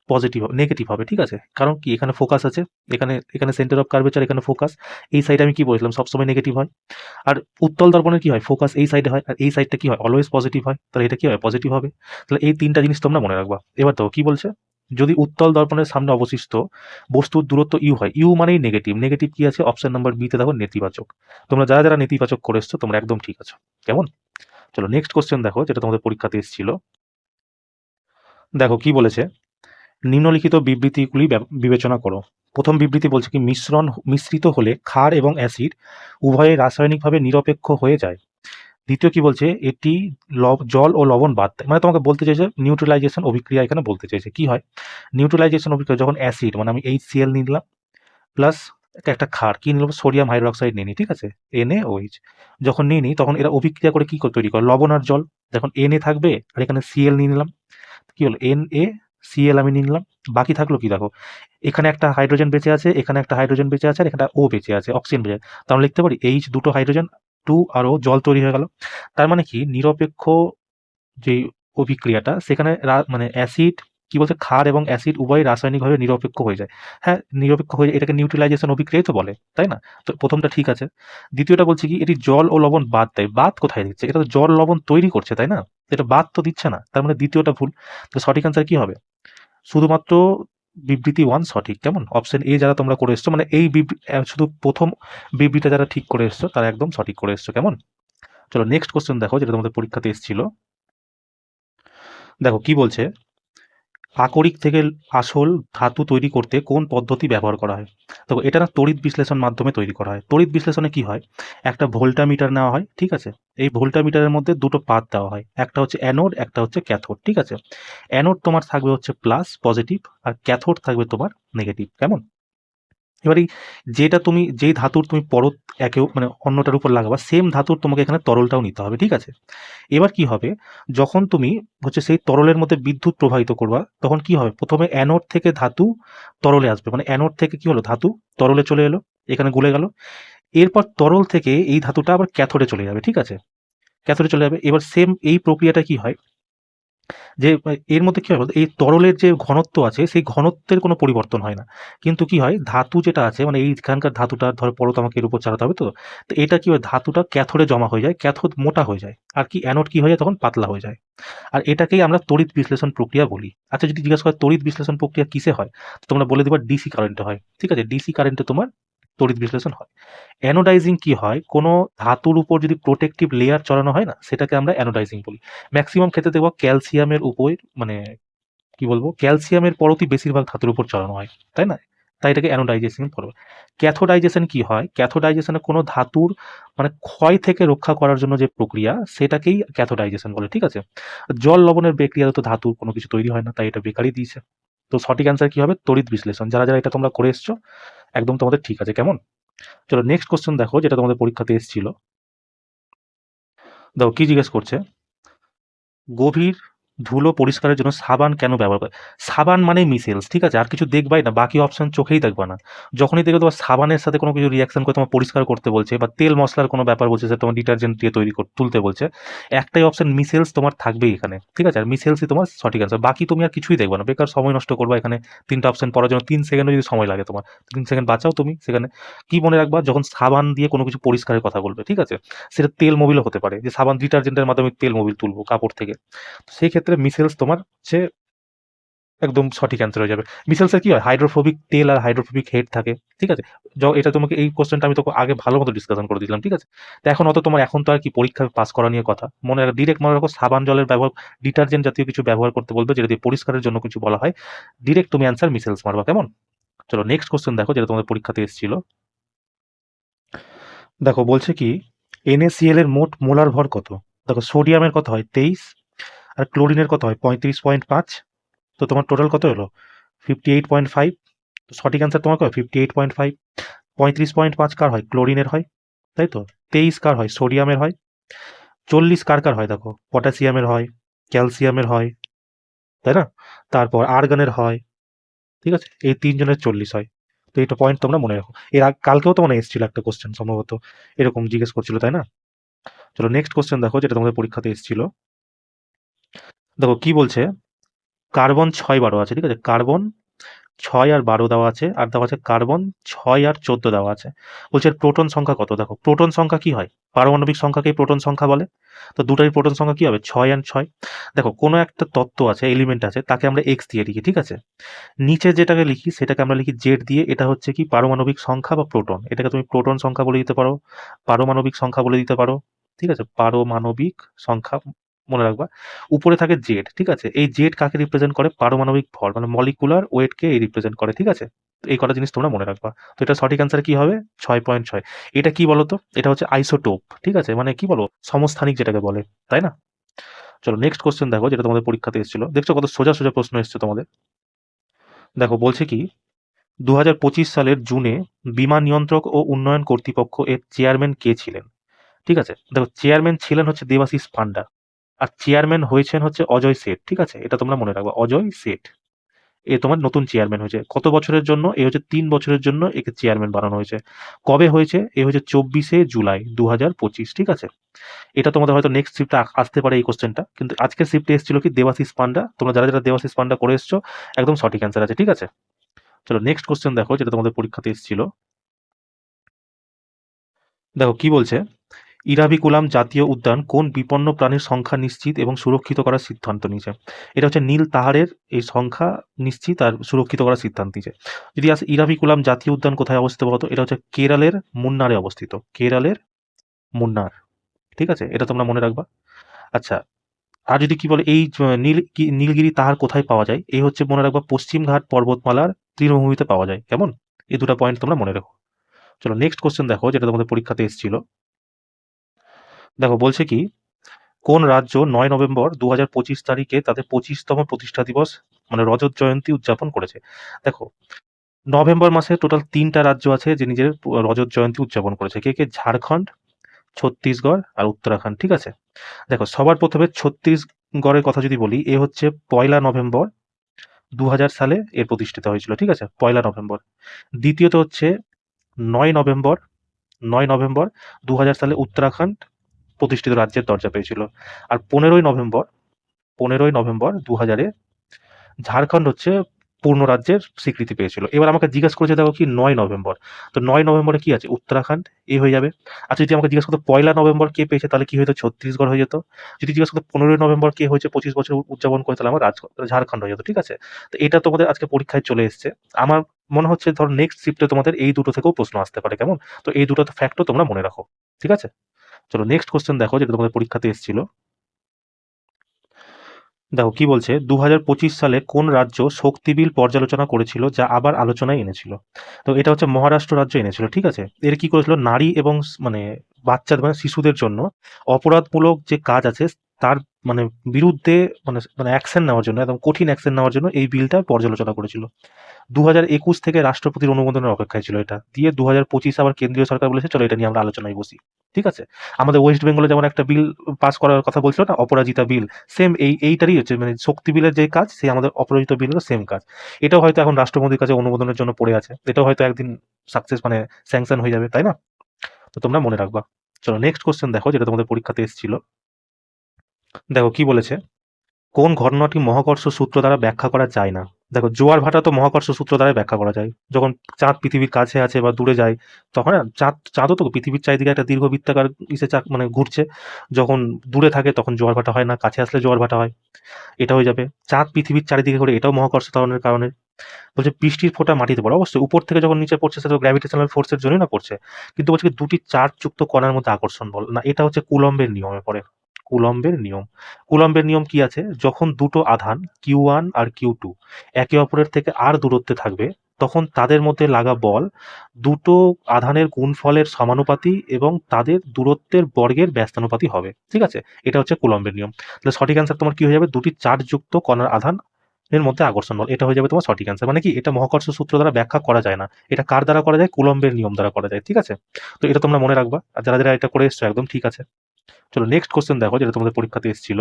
পজিটিভ নেগেটিভ হবে, ঠিক আছে? কারণ কি এখানে ফোকাস আছে, এখানে এখানে সেন্টার অফ কার্ভেচার, এখানে ফোকাস। এই সাইডে আমি কি বলেছিলাম? সবসময় নেগেটিভ হয়। আর উত্তল দর্পণের কি হয়? ফোকাস এই সাইডে হয়, আর এই সাইডটা কি হয়? অলওয়েজ পজিটিভ হয়। তাহলে এটা কি হয়? পজিটিভ হবে। তাহলে এই তিনটা জিনিস তোমরা মনে রাখবা। এবার তো কি বলছে, যদি উত্তল দর্পণের সামনে অবশিষ্ট বস্তুর দূরত্ব ইউ হয়, ইউ মানেই নেগেটিভ, নেগেটিভ কি আছে অপশন নাম্বার বিতে দেখো নেতিবাচক। তোমরা যারা যারা নেতিবাচক করে এসছো তোমরা একদম ঠিক আছো, কেমন? চলো নেক্সট কোশ্চেন দেখো, যেটা তোমাদের পরীক্ষাতে এসেছিল। দেখো কি বলেছে, নিম্নলিখিত বিবৃতিগুলি বিবেচনা করো। প্রথম বিবৃতি বলছে কি মিশ্রিত হলে ক্ষার এবং অ্যাসিড উভয়ে রাসায়নিকভাবে নিরপেক্ষ হয়ে যায়। দ্বিতীয় কি বলছে, এটি জল ও লবণ বাদ দেয়, মানে তোমাকে বলতে চাইছে নিউট্রালাইজেশন অভিক্রিয়া এখানে বলতে চাইছে। কি হয় নিউট্রালাইজেশন অভিক্রিয়া, যখন অ্যাসিড মানে আমি HCl নিলাম প্লাস একটা ক্ষার কি নিলাম সোডিয়াম হাইড্রোক্সাইড নিই, ঠিক আছে, NaOH, যখন নিই তখন এরা অভিক্রিয়া করে কি তৈরি করে লবণ আর জল। যখন Na থাকবে আর এখানে Cl নিয়ে নিলাম, কি হলো NaCl আমি নিয়ে নিলাম, বাকি থাকলো কি দেখো, এখানে একটা হাইড্রোজেন বেঁচে আছে, এখানে একটা হাইড্রোজেন বেঁচে আছে, আর এখানে O বেঁচে আছে, অক্সিজেন বেঁচে আছে, তাহলে লিখতে পারি H দুটো হাইড্রোজেন 2 আর O জল তৈরি হয়ে গেল। তার মানে কি নিরপেক্ষ যে অভিক্রিয়াটা সেখানে মানে অ্যাসিড কি বলছে ক্ষার এবং অ্যাসিড উভয় রাসায়নিকভাবে নিরপেক্ষ হয়ে যায়। হ্যাঁ নিরপেক্ষ হয়ে যায়, এটাকে নিউট্রালাইজেশন অভিক্রিয়াই তো বলে, তাই না? তো প্রথমটা ঠিক আছে। দ্বিতীয়টা বলছে কি এটি জল ও লবণ বাদ দেয়, বাদ কোথায় দিচ্ছে, এটা তো জল লবণ তৈরি করছে তাই না, এটা বাদ তো দিচ্ছে না, তার মানে দ্বিতীয়টা ভুল। তো সঠিক অ্যান্সার কি হবে, শুধুমাত্র বিবৃতি 1 সঠিক, কেমন? অপশন এ যারা তোমরা করে এসছো, মানে এই শুধু প্রথম বিবৃতিটা যারা ঠিক করে এসছো তারা একদম সঠিক করে এসছো, কেমন? চলো নেক্সট কোশ্চেন দেখো, যেটা তোমাদের পরীক্ষাতে এসেছিল। দেখো কি বলছে, আকরিক থেকে আসল ধাতু তৈরি করতে কোন পদ্ধতি ব্যবহার করা হয়। তো এটা না তড়িৎ বিশ্লেষণ মাধ্যমে তৈরি করা হয়। তড়িৎ বিশ্লেষণে কি হয়, একটা ভোল্টামিটার নেওয়া হয়, ঠিক আছে, এই ভোল্টামিটারের মধ্যে দুটো পাত দেওয়া হয়, একটা হচ্ছে অ্যানোড একটা হচ্ছে ক্যাথোড, ঠিক আছে। অ্যানোড তোমার থাকবে হচ্ছে প্লাস পজিটিভ আর ক্যাথোড থাকবে তোমার নেগেটিভ, কেমন? এবারে যেটা তুমি যেই ধাতুর তুমি পরত একে মানে অন্যটার উপর লাগাবা সেম ধাতুর তোমাকে এখানে তরলটাও নিতে হবে, ঠিক আছে। এবার কি হবে, যখন তুমি হচ্ছে সেই তরলের মধ্যে বিদ্যুৎ প্রবাহিত করবা তখন কি হবে, প্রথমে অ্যানোড থেকে ধাতু তরলে আসবে, মানে অ্যানোড থেকে কি হলো ধাতু তরলে চলে এলো, এখানে গুলে গেল, এরপর তরল থেকে এই ধাতুটা আবার ক্যাথোডে চলে যাবে, ঠিক আছে, ক্যাথোডে চলে যাবে। এবার সেম এই প্রক্রিয়াটা কি হয় যে এর মধ্যে কি হয় বলতো, এই তরলের যে ঘনত্ব আছে সেই ঘনত্বের কোনো পরিবর্তন হয় না, কিন্তু কি হয় ধাতু যেটা আছে মানে এইখানকার ধাতুটা ধরো পরত আমাকে এর উপর চালাতে হবে, তো এটা কি হয় ধাতুটা ক্যাথোডে জমা হয়ে যায়, ক্যাথোড মোটা হয়ে যায়, আর কি অ্যানোড কি হয়ে যায় তখন পাতলা হয়ে যায়। আর এটাকেই আমরা তড়িৎ বিশ্লেষণ প্রক্রিয়া বলি। আচ্ছা যদি জিজ্ঞাসা করে তড়িৎ বিশ্লেষণ প্রক্রিয়া কিসে হয়, তো তোমরা বলে দিবা ডিসি কারেন্টে হয়, ঠিক আছে, ডিসি কারেন্টে তোমার তড়িৎ বিশ্লেষণ হয়। অ্যানোডাইজিং কি হয়, কোনো ধাতুর উপর যদি প্রোটেক্টিভ লেয়ার চড়ানো হয় না সেটাকে আমরা অ্যানোডাইজিং বলি। ম্যাক্সিমাম ক্ষেত্রে দেখবো ক্যালসিয়ামের উপর মানে কি বলবো ক্যালসিয়ামের পরতই বেশিরভাগ ধাতুর উপর চড়ানো হয়, তাই না, তাই এটাকে অ্যানোডাইজেশন করবে। ক্যাথোডাইজেশন কি হয়, ক্যাথোডাইজেশনে কোনো ধাতুর মানে ক্ষয় থেকে রক্ষা করার জন্য যে প্রক্রিয়া সেটাকেই ক্যাথোডাইজেশন বলে, ঠিক আছে। জল লবণের প্রক্রিয়াতে তো ধাতুর কোনো কিছু তৈরি হয় না, তাই এটা বেকারই দিয়েছে। তো সঠিক অ্যান্সার কি হবে, তড়িৎ বিশ্লেষণ। যারা যারা এটা তোমরা করে এসছো একদম তোমাদের ঠিক আছে, কেমন? চলো নেক্সট কোশ্চেন দেখো, যেটা তোমাদের পরীক্ষাতে এসেছিল। দেখো কি জিজ্ঞেস করছে, গভীর ধুলো পরিষ্কারের জন্য সাবান কেন ব্যবহার করে। সাবান মানে মিসেলস, ঠিক আছে, আর কিছু দেখবাই না, বাকি অপশন চোখেই দেখবা না। যখনই দেখবে তোমার সাবানের সাথে কোনো কিছু রিয়াকশন করে তোমার পরিষ্কার করতে বলছে বা তেল মশলার কোনো ব্যাপার বলছে সেটা তোমার ডিটারজেন্ট দিয়ে তৈরি তুলতে বলছে, একটাই অপশন মিসেলস তোমার থাকবেই এখানে, ঠিক আছে, আর মিসেলসই তোমার সঠিক অ্যান্সার, বাকি তুমি আর কিছুই দেখবে না, বেকার সময় নষ্ট করবা এখানে। তিনটা অপশন পড়ার জন্য 3 সেকেন্ডও যদি সময় লাগে তোমার, 3 সেকেন্ড বাঁচাও তুমি সেখানে। কি মনে রাখবা, যখন সাবান দিয়ে কোনো কিছু পরিষ্কারের কথা বলবে, ঠিক আছে, সেটা তেল মোবিলও হতে পারে, যে সাবান ডিটারজেন্টের মাধ্যমে তেল মোবিল তুলবো কাপড় থেকে, সেই ক্ষেত্রে মিসেলস তোমার হচ্ছে একদম সঠিক অ্যান্সার হয়ে যাবে। মিসেলসের কি হয়, হাইড্রোফোবিক তেল আর হাইড্রোফোবিক হেড থাকে, ঠিক আছে। এটা তোমাকে এই কোশ্চেনটা আমি তোকে আগে ভালো মতো ডিসকাশন করে দিলাম, ঠিক আছে। তো এখন অত তোমার এখন তো আর কি পরীক্ষা পাস করা নিয়ে কথা, ডিরেক্ট মনে রাখো সাবান জলের ব্যবহার, ডিটারজেন্ট জাতীয় কিছু ব্যবহার করতে বলবে যেটা দিয়ে পরিষ্কারের জন্য কিছু বলা হয়, ডিরেক্ট তুমি অ্যান্সার মিসেলস মারবা, কেমন? চলো নেক্সট কোশ্চেন দেখো, যেটা তোমাদের পরীক্ষাতে এসেছিল। দেখো বলছে কি NaCl এর মোট মোলার ভর কত। দেখো সোডিয়ামের কত হয় 23, আর ক্লোরিনের কত হয় 35.5, তো তোমার টোটাল কত হলো 58.5। তো সঠিক অ্যান্সার তোমার কত 58.5। 35.5 কার হয়, ক্লোরিনের হয়, তাই তো। 23 কার হয়, সোডিয়ামের হয়। 40 কার কার হয়, দেখো পটাশিয়ামের হয়, ক্যালসিয়ামের হয়, তাই না, তারপর আর্গনের হয়, ঠিক আছে, এই তিনজনের 40 হয়। তো এটা পয়েন্ট তোমরা মনে রাখো, কালকেও তো মনে এসেছিল একটা কোশ্চেন সম্ভবত এরকম জিজ্ঞেস করছিল, তাই না। চলো নেক্সট কোশ্চেন দেখো, যেটা তোমাদের পরীক্ষাতে এসেছিল। দেখো কি বলছে, কার্বন 6 12 আছে, ঠিক আছে, কার্বন 6 আর 12 দেওয়া আছে, আর দেওয়া আছে কার্বন 6 আর 14 দেওয়া আছে। বলছে এর প্রোটন সংখ্যা কত? দেখো প্রোটন সংখ্যা কি হয়? পারমাণবিক সংখ্যাকেই প্রোটন সংখ্যা বলে। তো দুটারই প্রোটন সংখ্যা কি হবে? 6 আর 6। দেখো কোনো একটা তত্ত্ব আছে, এলিমেন্ট আছে, তাকে আমরা এক্স দিয়ে লিখি, ঠিক আছে? নিচে যেটাকে লিখি সেটাকে আমরা লিখি জেড দিয়ে। এটা হচ্ছে কি পারমাণবিক সংখ্যা বা প্রোটন। এটাকে তুমি প্রোটন সংখ্যা বলে দিতে পারো, পারমাণবিক সংখ্যা বলে দিতে পারো, ঠিক আছে? পারমাণবিক সংখ্যা মনে রাখবা। উপরে থাকে জেড, ঠিক আছে? এই জেড কাকে রিপ্রেজেন্ট করে? পারমাণবিক ভর মানে মলিকুলার ওয়েটকে এই রিপ্রেজেন্ট করে, ঠিক আছে? তো এই কটা জিনিস তোমরা মনে রাখবা। তো এটা সঠিক অ্যান্সার কি হবে? 6.6। এটা কি বলতো? এটা হচ্ছে আইসোটোপ, ঠিক আছে? মানে কি বলো, সমস্থানিক যেটাকে বলে, তাই না? চলো নেক্সট কোশ্চেন দেখো, যেটা তোমাদের পরীক্ষাতে এসেছিল। দেখছো কত সোজা সোজা প্রশ্ন এসছে তোমাদের। দেখো বলছে কি, 2025 সালের জুনে বিমান নিয়ন্ত্রক ও উন্নয়ন কর্তৃপক্ষ এর চেয়ারম্যান কে ছিলেন? ঠিক আছে, দেখো চেয়ারম্যান ছিলেন হচ্ছে দেবাশিস পান্ডা, আর চেয়ারম্যান হয়েছেন হচ্ছে অজয় শেঠ, ঠিক আছে? এটা তোমরা মনে রাখবা, অজয় শেঠ। এ তোমার নতুন চেয়ারম্যান হয়েছে। কত বছরের জন্য? এ হচ্ছে 3 বছরের জন্য একে চেয়ারম্যান বানানো হয়েছে। কবে হয়েছে? এ হচ্ছে 24শে জুলাই 2025, ঠিক আছে? এটা তোমাদের হয়তো নেক্সট শিফটে আসতে পারে এই কোশ্চেনটা, কিন্তু আজকের শিফটে এসেছিল কি দেবাশিস পান্ডা। তোমরা যারা যারা দেবাশিস পান্ডা করে এসছো, একদম সঠিক অ্যান্সার আছে, ঠিক আছে? চলো নেক্সট কোশ্চেন দেখো, যেটা তোমাদের পরীক্ষাতে এসেছিল। দেখো কি বলছে, ইরাভিকুলাম জাতীয় উদ্যান কোন বিপন্ন প্রাণীর সংখ্যা নিশ্চিত এবং সুরক্ষিত করার সিদ্ধান্ত নিয়েছে? এটা হচ্ছে নীল তাহারের এই সংখ্যা নিশ্চিত আর সুরক্ষিত করার সিদ্ধান্ত নিয়েছে। যদি আসে ইরাভিকুলাম জাতীয় উদ্যান কোথায় অবস্থিত বলতো? এটা হচ্ছে কেরালের মুন্নারে অবস্থিত, কেরালের মুন্নার, ঠিক আছে? এটা তোমরা মনে রাখবা। আচ্ছা, আর যদি কি বলে এই নীলগিরি তাহার কোথায় পাওয়া যায়? এই হচ্ছে মনে রাখবা পশ্চিমঘাট পর্বতমালার তৃণভূমিতে পাওয়া যায়। কেমন? এই দুটো পয়েন্ট তোমরা মনে রাখো। চলো নেক্সট কোশ্চেন দেখো, যেটা তোমাদের পরীক্ষাতে এসেছিল। দেখো বলছে কি, কোন রাজ্য 9 নভেম্বর 2025 তারিখে তাদের 25তম প্রতিষ্ঠা দিবস মানে রজত জয়ন্তী উদযাপন করেছে? দেখো নভেম্বর মাসে টোটাল 3টা রাজ্য আছে যে নিজের রজত জয়ন্তী উদযাপন করেছে। কে কে? ঝাড়খণ্ড, ছত্তিশগড় আর উত্তরাখণ্ড, ঠিক আছে? দেখো সবার প্রথমে ছত্তিশগড়ের কথা যদি বলি, এ হচ্ছে 1 নভেম্বর 2000 সালে এর প্রতিষ্ঠিত হয়েছিল, ঠিক আছে? 1 নভেম্বর। দ্বিতীয়ত হচ্ছে 9 নভেম্বর, 9 নভেম্বর 2000 সালে উত্তরাখণ্ড প্রতিষ্ঠিত রাজ্যের দরজা পেয়েছিল। আর 15 নভেম্বর, 15 নভেম্বর 2000-এ ঝাড়খণ্ড হচ্ছে পূর্ণ রাজ্যের স্বীকৃতি পেয়েছিল। এবার আমাকে জিজ্ঞেস করেছে দেখো কি 9 নভেম্বর, তো 9 নভেম্বরে কি আছে? উত্তরাখণ্ড, এ হয়ে যাবে। আচ্ছা যদি আমাকে জিজ্ঞেস করতো 1 নভেম্বর কে পেয়েছে, তাহলে কি হতো? ছত্তিশগড় হয়ে যেত। যদি জিজ্ঞেস করতো 15 নভেম্বর কে হয়েছে 25 বছর উদযাপন করে, তাহলে আমার ঝাড়খণ্ড হয়ে যেত, ঠিক আছে? তো এটা তোমাদের আজকে পরীক্ষায় চলে এসছে। আমার মনে হচ্ছে ধর নেক্সট শিফটে তোমাদের এই দুটো থেকেও প্রশ্ন আসতে পারে, কেমন? তো এই দুটো ফ্যাক্টও তোমরা মনে রাখো, ঠিক আছে? চলো নেক্সট কোশ্চেন দেখো, যেটা তোমাদের পরীক্ষাতে এসেছিল। দেখো কি বলছে, 2025 সালে কোন রাজ্য শক্তি বিল পর্যালোচনা করেছিল যা আবার আলোচনায় এনেছিল? তো এটা হচ্ছে মহারাষ্ট্র রাজ্য এনেছিল, ঠিক আছে? এর কি করেছিল, নারী এবং মানে বাচ্চাদের মানে শিশুদের জন্য অপরাধমূলক যে কাজ আছে তার মানে বিরুদ্ধে মানে মানে অ্যাকশন নেওয়ার জন্য, একদম কঠিন অ্যাকশন নেওয়ার জন্য এই বিলটা পর্যালোচনা করেছিল। 2021 থেকে রাষ্ট্রপতির অনুমোদনের অপেক্ষায় ছিল এটা, দিয়ে 2025 আবার কেন্দ্রীয় সরকার বলেছে চলো এটা নিয়ে আমরা আলোচনায় বসি, ঠিক আছে? আমাদের ওয়েস্ট বেঙ্গলে যেমন একটা বিল পাস করার কথা বলছিল না, অপরাজিতা বিল, সেম এইটারই হচ্ছে মানে শক্তি বিলের যে কাজ, সেই আমাদের অপরাজিতা বিলেরও সেম কাজ। এটাও হয়তো এখন রাষ্ট্রপতির কাছে অনুমোদনের জন্য পড়ে আছে, এটাও হয়তো একদিন সাকসেস মানে স্যাংশন হয়ে যাবে, তাই না? তো তোমরা মনে রাখবা। চলো নেক্সট কোশ্চেন দেখো, যেটা তোমাদের পরীক্ষাতে এসেছিল। দেখো কি বলেছে, কোন ঘটনাটি মহাকর্ষ সূত্র দ্বারা ব্যাখ্যা করা যায় না? দেখো জোয়ার ভাটা তো মহাকর্ষ সূত্র দ্বারা ব্যাখ্যা করা যায়। যখন চাঁদ পৃথিবীর কাছে আছে বা দূরে যায়, তখন না চাঁদও তো পৃথিবীর চারিদিকে একটা দীর্ঘ বৃত্তাকার মানে ঘুরছে। যখন দূরে থাকে তখন জোয়ার ভাটা হয় না, কাছে আসলে জোয়ার ভাটা হয়। এটা হয়ে যাবে। চাঁদ পৃথিবীর চারিদিকে ঘুরে, এটাও মহাকর্ষ ত্বরণের কারণে। বলছে বৃষ্টির ফোঁটা মাটিতে পড়ে, অবশ্যই উপর থেকে যখন নিচে পড়ছে সেটা গ্র্যাভিটেশনাল ফোর্সের জন্যই না পড়ছে। কিন্তু বলছে কি দুটি চার্জযুক্ত কণার মধ্যে আকর্ষণ বল না, এটা হচ্ছে কুলম্বের নিয়মে পড়ে। কুলম্বের নিয়ম। কুলম্বের নিয়ম কি আছে, যখন দুটো আধান Q1 আর Q2 একে অপরের থেকে আর দূরত্বে থাকবে, তখন তাদের মধ্যে লাগা বল দুটো আধানের গুণফলের সমানুপাতি এবং তাদের দূরত্বের বর্গের ব্যস্তানুপাতি হবে, ঠিক আছে? এটা হচ্ছে কুলম্বের নিয়ম। তাহলে সঠিক অ্যান্সার তোমার কি হয়ে যাবে? দুটি চার্জযুক্ত কণার আধান এর মধ্যে আকর্ষণ বল, এটা হয়ে যাবে তোমার সঠিক অ্যান্সার। মানে কি, এটা মহাকর্ষ সূত্র দ্বারা ব্যাখ্যা করা যায় না, এটা কার দ্বারা করা যায়? কুলম্বের নিয়ম দ্বারা করা যায়, ঠিক আছে? তো এটা তোমরা মনে রাখবা, আর যারা যারা এটা করে এসছো একদম ঠিক আছে। চলো নেক্সট কোশ্চেন দেখো, যেটা তোমাদের পরীক্ষাতে এসেছিল।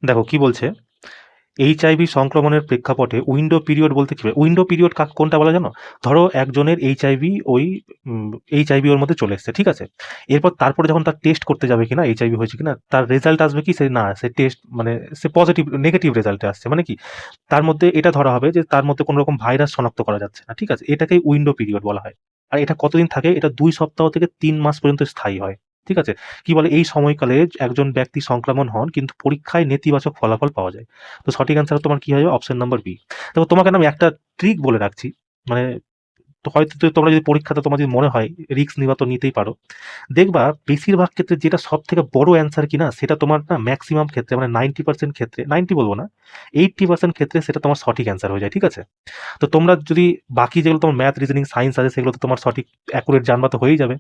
দেখো কি বলছে, এইচআইভি সংক্রমণের প্রেক্ষাপটে উইন্ডো পিরিয়ড বলতে কি উইন্ডো পিরিয়ড কোনটা বলা জানো? ধরো একজনের এইচআইভি এইচআইভি ওর মধ্যে চলে এসছে, ঠিক আছে? এরপর তারপরে যখন তার টেস্ট করতে যাবে কিনা এইচআইভি হয়েছে কিনা, তার রেজাল্ট আসবে কি সে টেস্ট মানে সে পজিটিভ নেগেটিভ রেজাল্টে আসছে, মানে কি তার মধ্যে এটা ধরা হবে যে তার মধ্যে কোনো রকম ভাইরাস শনাক্ত করা যাচ্ছে না, ঠিক আছে? এটাকেই উইন্ডো পিরিয়ড বলা হয়। আর এটা কতদিন থাকে? এটা 2 সপ্তাহ থেকে 3 মাস পর্যন্ত স্থায়ী হয়, ঠিক আছে? কি বলে, এই সময়কালে একজন ব্যক্তি সংক্রমণ হন কিন্তু পরীক্ষায় নেতিবাচক ফলাফল পাওয়া যায়। তো সঠিক অ্যান্সার তোমার কি হবে? Option number B. দেখো তোমাকে না আমি একটা ট্রিক বলে রাখছি, মানে তো হয়তো তোমরা যদি পরীক্ষাতে তোমার যদি মনে হয় রিস্ক নিবা তো নিতেই পারো। দেখবা বেশিরভাগ ক্ষেত্রে যেটা সব থেকে বড় অ্যান্সার কিনা সেটা তোমার না ম্যাক্সিমাম ক্ষেত্রে মানে 90% ক্ষেত্রে, 90 বলবো না, 80% ক্ষেত্রে সেটা তোমার সঠিক অ্যান্সার হয়ে যায়, ঠিক আছে? তো তোমরা যদি বাকি যেগুলো তোমার ম্যাথ রিজনিং সায়েন্স আছে সেগুলো তো তোমার সঠিক অ্যাকুরেট জানবা তো হয়েই যাবে।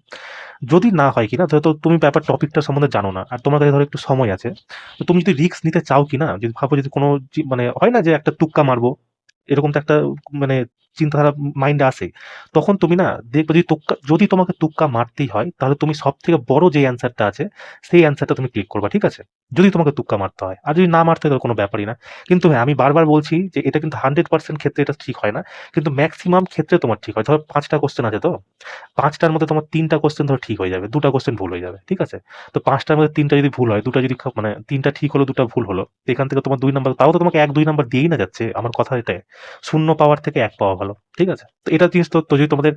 যদি না হয় কিনা ধরো তো তুমি ব্যাপার টপিকটা সম্বন্ধে জানো না আর তোমার কাছে ধরো একটু সময় আছে, তো তুমি যদি রিস্ক নিতে চাও কিনা, যদি ভাবো যদি কোনো মানে হয় না যে একটা তুক্কা মারবো, এরকম তো একটা মানে চিন্তাধারা মাইন্ডে আসে, তখন তুমি না দেখবে যদি তোমাকে তুক্কা মারতেই হয় তাহলে তুমি সব থেকে বড় যে অ্যান্সারটা আছে সেই অ্যান্সারটা তুমি ক্লিক করবা, ঠিক আছে? যদি তোমাকে তুক্কা মারতে হয়, আর যদি না মারতে হয় তাহলে কোনো ব্যাপারই না। কিন্তু হ্যাঁ, আমি বারবার বলছি যে এটা কিন্তু 100% ক্ষেত্রে এটা ঠিক হয় না, কিন্তু ম্যাক্সিমাম ক্ষেত্রে তোমার ঠিক হয়। ধরো 5টা কোশ্চেন আছে, তো 5টার মধ্যে তোমার 3টা কোশ্চেন ধরো ঠিক হয়ে যাবে, 2টা কোশ্চেন ভুল হয়ে যাবে, ঠিক আছে? তো 5টার মধ্যে 3টা যদি ভুল হয়, 2টা যদি মানে 3টা ঠিক হলো, 2টা ভুল হলো, তো এখান থেকে তোমার 2 নাম্বার, তাও তো তোমাকে 1-2 নাম্বার দিয়েই না যাচ্ছে, আমার কথা এটাই। 0 পাওয়ার থেকে 1 পাওয়া ভালো, ঠিক আছে? তো এটা জিনিস তো যদি তোমাদের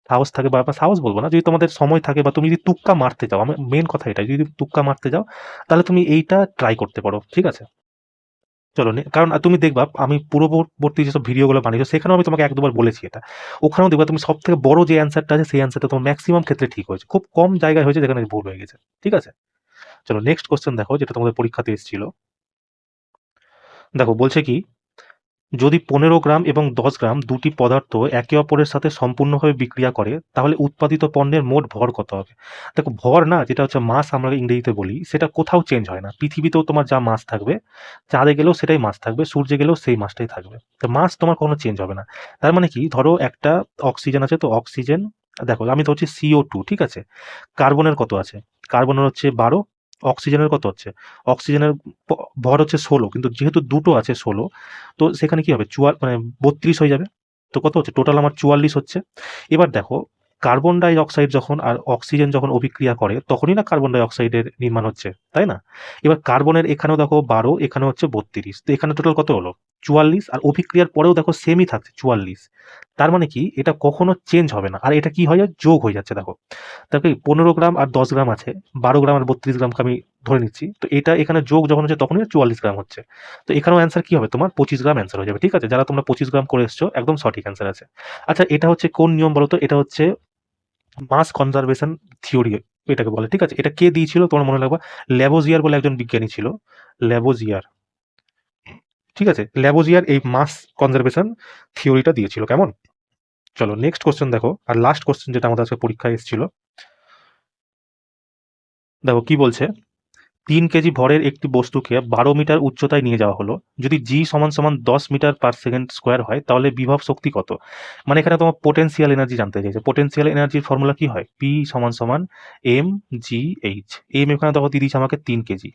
সাহস থাকে বা সাহস বলবো না, যদি তোমাদের সময় থাকে বা তুমি যদি তুক্কা মারতে চাও, আমার মেইন কথা এটাই, যদি তুক্কা মারতে যাও তাহলে তুমি এইটা ট্রাই করতে পারো, ঠিক আছে? চলো কারণ তুমি দেখবা আমি পূর্ববর্তী যেসব ভিডিওগুলো বানিয়েছো সেখানেও আমি তোমাকে 1-2 বার বলেছি এটা। ওখানেও দেখবা তুমি সবথেকে বড় যে অ্যান্সারটা আছে সেই অ্যান্সারটা তোমার ম্যাক্সিমাম ক্ষেত্রে ঠিক হয়েছে। খুব কম জায়গায় হয়েছে যেখানে ভুল হয়ে গেছে। ঠিক আছে? চলো নেক্সট কোয়েশ্চেন দেখো, যেটা তোমাদের পরীক্ষাতে এসেছিল। দেখো বলছে কি, যদি 15 গ্রাম এবং 10 গ্রাম দুটি পদার্থ একে অপরের সাথে সম্পূর্ণভাবে বিক্রিয়া করে তাহলে উৎপাদিত পণ্যের মোট ভর কত হবে? দেখো ভর না, যেটা হচ্ছে মাস আমরা ইংরেজিতে বলি, সেটা কোথাও চেঞ্জ হয় না। পৃথিবীতেও তোমার যা মাস থাকবে, চাঁদে গেলেও সেটাই মাস থাকবে, সূর্যে গেলেও সেই মাসটাই থাকবে। তো মাস তোমার কোনো চেঞ্জ হবে না। তার মানে কি, ধরো একটা অক্সিজেন আছে, তো অক্সিজেন, দেখো আমি তো হচ্ছে CO2, ঠিক আছে? কার্বনের কত আছে? কার্বনের হচ্ছে 12, অক্সিজেনের কত হচ্ছে? অক্সিজেনের ভর হচ্ছে 16, কিন্তু যেহেতু দুটো আছে 16, তো সেখানে কি হবে, মানে 32 হয়ে যাবে। তো কত হচ্ছে টোটাল? আমার 44 হচ্ছে। এবার দেখো, কার্বন ডাই অক্সাইড যখন আর অক্সিজেন যখন অভিক্রিয়া করে তখনই না কার্বন ডাই অক্সাইডের নির্মাণ হচ্ছে, তাই না? এবার কার্বনের এখানেও দেখো 12, এখানে হচ্ছে 32, তো এখানে টোটাল কত হলো? 44। আর অভিক্রিয়ার পরেও দেখো সেমই থাকছে 44। তার মানে কি, এটা কখনো চেঞ্জ হবে না, আর এটা কি হয়ে যায়, যোগ হয়ে যাচ্ছে। দেখো, দেখো 15 গ্রাম আর 10 গ্রাম আছে, 12 গ্রাম আর 32 গ্রামকে আমি ধরে নিচ্ছি, তো এটা এখানে যোগ যখন হচ্ছে তখনই 44 গ্রাম হচ্ছে। তো এখানেও অ্যান্সার কি হবে তোমার? 25 গ্রাম অ্যান্সার হয়ে যাবে, ঠিক আছে? যারা তোমরা 25 গ্রাম করে এসছো একদম সঠিক অ্যান্সার আছে। আচ্ছা, এটা হচ্ছে কোন নিয়ম বলো তো? এটা হচ্ছে মাস কনজারভেশন থিওরি এটাকে বলে, ঠিক আছে? এটা কে দিয়েছিল তোমার মনে রাখবা? ল্যাবোজিয়ার বলে একজন বিজ্ঞানী ছিল, ল্যাবোজিয়ার, ঠিক আছে? ল্যাবোজিয়ার এই মাস কনজারভেশন থিওরিটা দিয়েছিল, কেমন? চলো নেক্সট কোশ্চেন দেখো, আর লাস্ট কোশ্চেন যেটা আমাদের আজকে পরীক্ষায় এসেছিল। দেখো কি বলছে, 3 কেজি ভরের একটি বস্তুকে 12 মিটার উচ্চতায় নিয়ে যাওয়া হলো। যদি জি সমান সমান 10 মিটার/সেকেন্ড স্কোয়ার হয় তাহলে বিভব শক্তি কত? মানে এখানে তোমার পোটেনশিয়াল এনার্জি জানতে চাইছে। পোটেনশিয়াল এনার্জির ফর্মুলা কি হয়? পি সমান সমান mgh। এম এখানে দেখো দিয়ে দিয়েছে আমাকে 3 কেজি,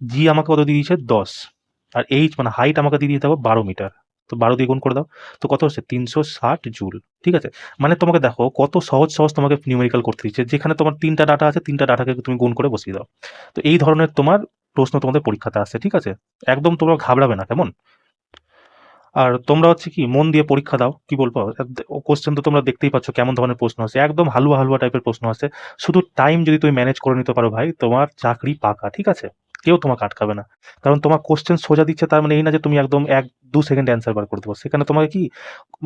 জি আমাকে কত দিয়ে দিয়েছে 10, আর এইচ মানে হাইট আমাকে দিয়ে দিয়েছে দেখো 12 মিটার। তো 12 দিয়ে গুণ করে দাও, তো কত হচ্ছে 360 জুল, ঠিক আছে? মানে তোমাকে দেখো কত সহজ সহজ তোমাকে নিউমেরিক্যাল করতে দিচ্ছে, যেখানে তোমার 3টা ডাটা আছে, 3টা ডাটাকে তুমি গুণ করে বসিয়ে দাও। তো এই ধরনের তোমার প্রশ্ন তোমাদের পরীক্ষাতে আসছে, ঠিক আছে? একদম তোমরা ঘাবড়াবে না, কেমন? আর তোমরা হচ্ছে কি মন দিয়ে পরীক্ষা দাও, কি বলবো, কোশ্চেন তো তোমরা দেখতেই পাচ্ছ কেমন ধরনের প্রশ্ন আছে, একদম হালুয়া হালুয়া টাইপের প্রশ্ন আছে। শুধু টাইম যদি তুমি ম্যানেজ করে নিতে পারো ভাই, তোমার চাকরি পাকা, ঠিক আছে? কেউ তোমাকে আটকাবে না। কারণ তোমার কোশ্চেন সোজা দিচ্ছে তার মানে এই না যে তুমি একদম 1-2 সেকেন্ড অ্যান্সার বার করে দেবো। সেখানে তোমাকে কি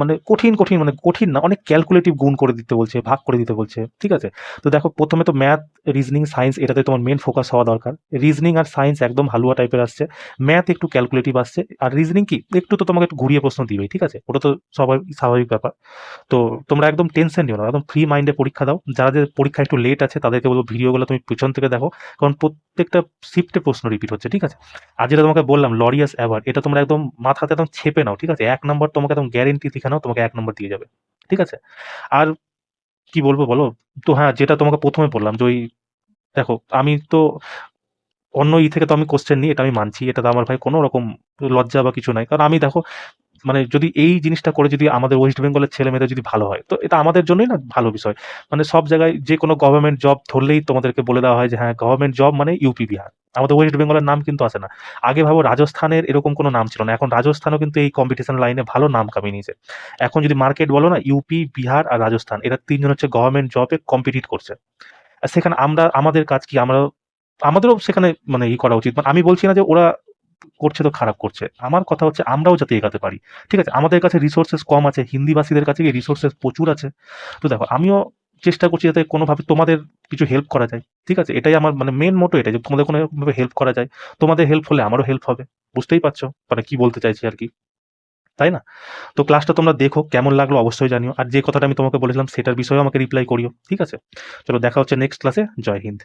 মানে কঠিন কঠিন, মানে কঠিন না, অনেক ক্যালকুলেটিভ গুণ করে দিতে বলছে, ভাগ করে দিতে বলছে, ঠিক আছে? তো দেখো প্রথমে তো ম্যাথ, রিজনিং, সায়েন্স, এটাতে তোমার মেন ফোকাস হওয়া দরকার। রিজনিং আর সায়েন্স একদম হালুয়া টাইপের আসছে, ম্যাথ একটু ক্যালকুলেটিভ আসছে, আর রিজনিং কি একটু তো তোমাকে একটু ঘুরিয়ে প্রশ্ন দিবেই, ঠিক আছে? ওটা তো সবাই স্বাভাবিক ব্যাপার। তো তোমরা একদম টেনশন নিও না, একদম ফ্রি মাইন্ডে পরীক্ষা দাও। যাদের পরীক্ষা একটু লেট আছে তাদেরকে বলবো ভিডিওগুলো তুমি পিছন থেকে দেখো, কারণ প্রত্যেকটা শিফটে প্রশ্ন রিপিট হচ্ছে, ঠিক আছে? আর যেটা তোমাকে বললাম লরিয়াস অ্যাওয়ার্ড, এটা তোমরা একদম মাথাতে একদম ছেপে নাও, ঠিক আছে? 1 নম্বর তোমাকে একদম গ্যারেন্টি লিখে নাও, তোমাকে 1 নম্বর দিয়ে যাবে, ঠিক আছে? আর কি বলবো বলো? তো হ্যাঁ, যেটা তোমাকে প্রথমে বললাম যে ওই, দেখো আমি তো অন্য থেকে তো আমি কোশ্চেন নিই, এটা আমি মানছি। এটা তো আমার ভাই কোনো রকম লজ্জা বা কিছু নাই। কারণ আমি দেখো মানে যদি এই জিনিসটা করে যদি আমাদের ওয়েস্ট বেঙ্গলের ছেলেমেয়েদের যদি ভালো হয়, তো এটা আমাদের জন্যই না ভালো বিষয়। মানে সব জায়গায় যেকোনো গভর্নমেন্ট জব ধরলেই তোমাদেরকে বলে দেওয়া হয় যে হ্যাঁ, গভর্নমেন্ট জব মানে ইউপি, বিহার। আমাদের ওয়েস্ট বেঙ্গলের নাম কিন্তু আসে না। আগে ভাবো রাজস্থানের এরকম কোনো নাম ছিল না। এখন রাজস্থানও কিন্তু এই কম্পিটিশন লাইনে ভালো নাম কামিয়ে নিয়েছে। এখন যদি মার্কেট বলো না, ইউপি, বিহার আর রাজস্থান, এরা ৩ জন হচ্ছে গভর্নমেন্ট জবে কম্পিটিট করছে। আর সেখানে আমাদের কাজ কি? আমাদেরও সেখানে মানে করা উচিত। মানে আমি বলছি না যে ওরা করছে তো খারাপ করছে। আমার কথা হচ্ছে আমরাও যাতে এগাতে পারি। ঠিক আছে? আমাদের কাছে রিসোর্সেস কম আছে। হিন্দিভাষীদের কাছে কি রিসোর্সেস প্রচুর আছে। তো দেখো আমিও চেষ্টা করছি যাতে কোনোভাবে তোমাদের কিছু হেল্প করা যায়। ঠিক আছে? এটাই আমার মানে মেইন মোটো এটাই যে তোমাদের কোনোভাবে হেল্প করা যায়। তোমাদের হেল্প হলে আমারও হেল্প হবে। বুঝতেই পারছো মানে কি বলতে চাইছি আরকি। তাই না? তো ক্লাসটা তোমরা দেখো কেমন লাগলো অবশ্যই জানিও। আর যে কথাটা আমি তোমাকে বলেছিলাম সেটার বিষয়েও আমাকে রিপ্লাই করিও। ঠিক আছে? চলো দেখা হচ্ছে নেক্সট ক্লাসে। জয় হিন্দ।